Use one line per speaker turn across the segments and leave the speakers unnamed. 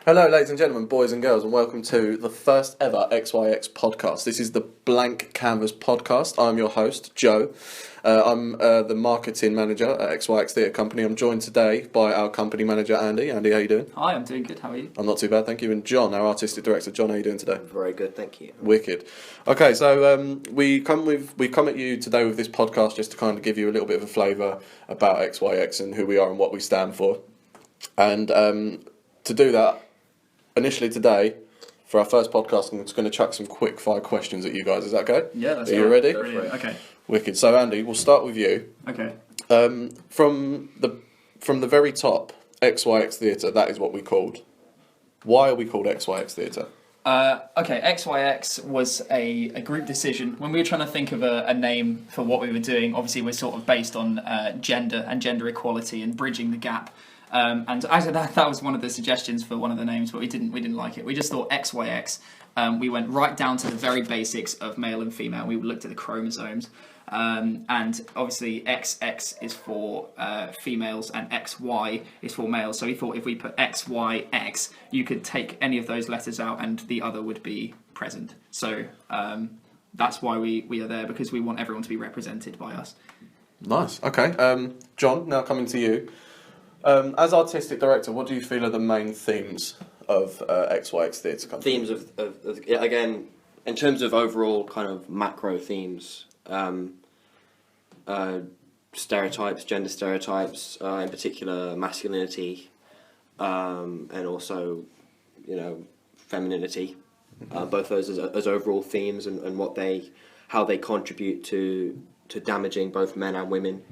Hello, ladies and gentlemen, boys and girls, and welcome to the first ever XYX podcast. This is the Blank Canvas podcast. I'm your host, Joe. I'm the marketing manager at XYX Theatre Company. I'm joined today by our company manager, Andi. Andi, how you doing?
Hi, I'm doing good. How are you?
I'm not too bad, thank you. And John, our artistic director. John, how you doing today?
Very good, thank you.
Wicked. Okay, so we come at you today with this podcast just to kind of give you a little bit of a flavour about XYX and who we are and what we stand for. And to do that, initially today, for our first podcast, I'm just going to chuck some quick fire questions at you guys. Is that okay?
Yeah, that's
Are you ready?
Brilliant. Okay.
Wicked. So Andy, we'll start with you.
Okay.
From the very top, XYX Theatre, that is what we called. Why are we called XYX Theatre?
Okay, XYX was a group decision. When we were trying to think of a name for what we were doing, obviously we're sort of based on gender and gender equality and bridging the gap. And actually that was one of the suggestions for one of the names, but we didn't like it. We just thought XYX. We went right down to the very basics of male and female. We looked at the chromosomes. And obviously XX is for females and XY is for males. So we thought if we put XYX, you could take any of those letters out and the other would be present. So that's why we are there, because we want everyone to be represented by us. Nice.
Okay. John, now coming to you. As artistic director, what do you feel are the main themes of XYX Theatre Company?
Themes of again, in terms of overall kind of macro themes, stereotypes, gender stereotypes, in particular masculinity, and also, femininity. Both those as overall themes and how they contribute to damaging both men and women.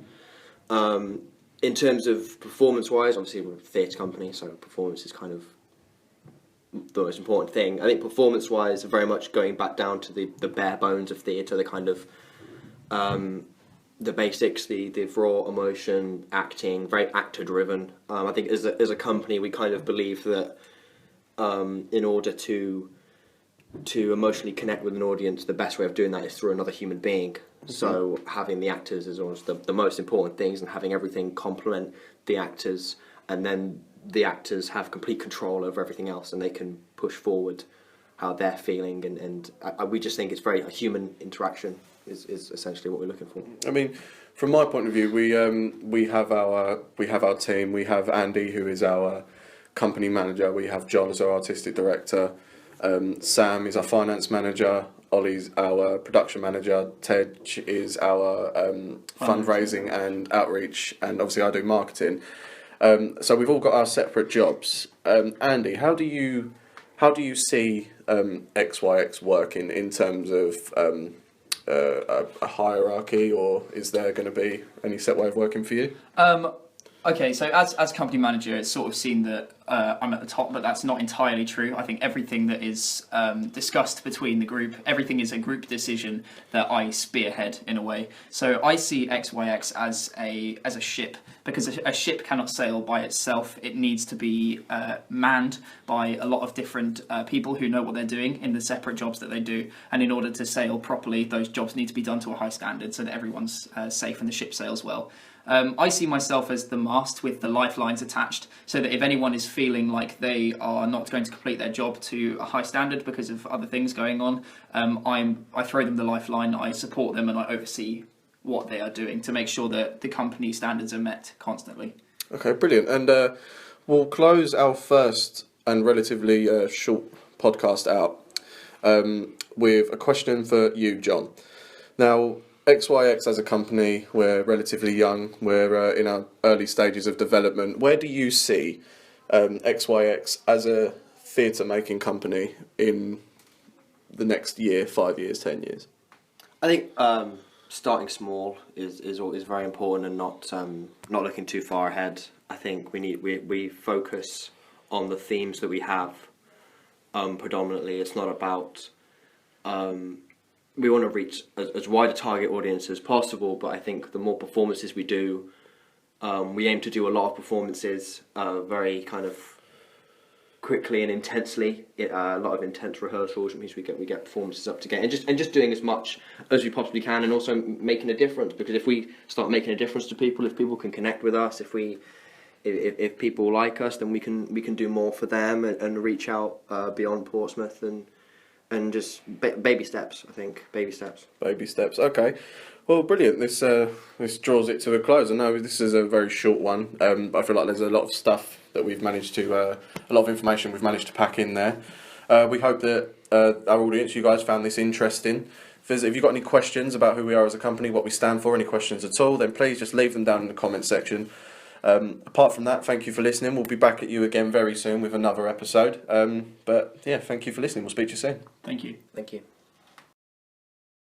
In terms of performance-wise, obviously we're a theatre company, so performance is kind of the most important thing. I think performance-wise, very much going back down to the bare bones of theatre, the kind of the basics, the raw emotion, acting, very actor-driven. I think as a company, we kind of believe that in order to emotionally connect with an audience, the best way of doing that is through another human being. Mm-hmm. So having the actors is almost the most important things, and having everything complement the actors, and then the actors have complete control over everything else, and they can push forward how they're feeling, and we just think it's a human interaction is essentially what we're looking for.
I mean, from my point of view, we have our team. We have Andy, who is our company manager. We have John as our artistic director. Sam is our finance manager. Ollie's our production manager. Tej is our fundraising and outreach, and obviously I do marketing. So we've all got our separate jobs. Andy, how do you see XYX working in terms of a hierarchy, or is there going to be any set way of working for you?
Okay, so as company manager, it's sort of seen that I'm at the top, but that's not entirely true. I think everything that is discussed between the group, everything is a group decision that I spearhead in a way. So I see XYX as a ship, because a ship cannot sail by itself. It needs to be manned by a lot of different people who know what they're doing in the separate jobs that they do. And in order to sail properly, those jobs need to be done to a high standard so that everyone's safe and the ship sails well. I see myself as the mast with the lifelines attached, so that if anyone is feeling like they are not going to complete their job to a high standard because of other things going on, I throw them the lifeline, I support them, and I oversee what they are doing to make sure that the company standards are met constantly.
Okay, brilliant. And we'll close our first and relatively short podcast out with a question for you, John. Now, XYX as a company, we're relatively young, we're in our early stages of development. Where do you see XYX as a theatre making company in the next year, 5 years, 10 years?
I think starting small is very important, and not looking too far ahead. I think we focus on the themes that we have predominantly. It's not about we want to reach as wide a target audience as possible, but I think the more performances we do, we aim to do a lot of performances very kind of quickly and intensely. A lot of intense rehearsals, which means we get performances up to get, and just doing as much as we possibly can, and also making a difference. Because if we start making a difference to people, if people can connect with us, if we if people like us, then we can do more for them and reach out beyond Portsmouth and just baby steps. I think baby steps.
Baby steps. Okay. Well, brilliant. This draws it to a close. I know this is a very short one, but I feel like there's a lot of stuff that we've managed to, a lot of information we've managed to pack in there. We hope that our audience, you guys, found this interesting. If you've got any questions about who we are as a company, what we stand for, any questions at all, then please just leave them down in the comment section. Apart from that, thank you for listening. We'll be back at you again very soon with another episode. But yeah, thank you for listening. We'll speak to you soon.
Thank you.
Thank you.